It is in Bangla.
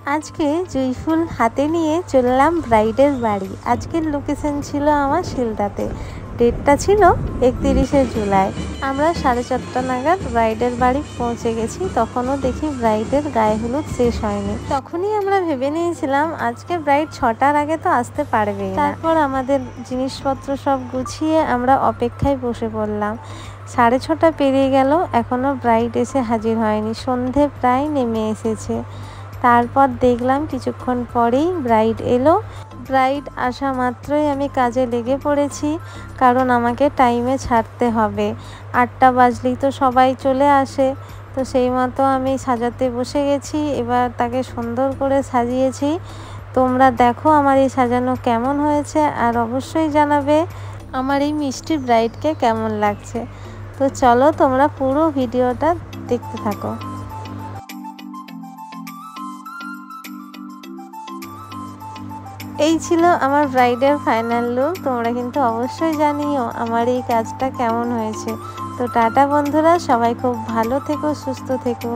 আজকে জুঁই ফুল হাতে নিয়ে চললাম ব্রাইডের বাড়ি। আজকের লোকেশন ছিল আমার শিলদাতে, ডেটটা ছিল 31শে জুলাই। আমরা 4:30 নাগাদ ব্রাইডের বাড়ি পৌঁছে গেছি। তখনও দেখি ব্রাইডের গায়ে হলুদ শেষ হয়নি। তখনই আমরা ভেবে নিয়েছিলাম আজকে ব্রাইড 6টার আগে তো আসতে পারবে। তারপর আমাদের জিনিসপত্র সব গুছিয়ে আমরা অপেক্ষায় বসে পড়লাম। 6:30 পেরিয়ে গেল, এখনও ব্রাইড এসে হাজির হয়নি। সন্ধে প্রায় নেমে এসেছে। তারপর দেখলাম কিছুক্ষণ পরেই ব্রাইড এলো। ব্রাইড আসা মাত্রই আমি কাজে লেগে পড়েছি, কারণ আমাকে টাইমে ছাড়তে হবে। 8টা বাজলেই তো সবাই চলে আসে, তো সেই মতো আমি সাজাতে বসে গেছি। এবার তাকে সুন্দর করে সাজিয়েছি। তোমরা দেখো আমার এই সাজানো কেমন হয়েছে, আর অবশ্যই জানাবে আমার এই মিষ্টি ব্রাইডকে কেমন লাগছে। তো চলো তোমরা পুরো ভিডিওটা দেখতে থাকো। এই ছিল আমার ব্রাইডের ফাইনাল লুক। তোমরা কিন্তু অবশ্যই জানিও আমার এই কাজটা কেমন হয়েছে। তো টাটা বন্ধুরা, সবাই খুব ভালো থেকো, সুস্থ থেকো।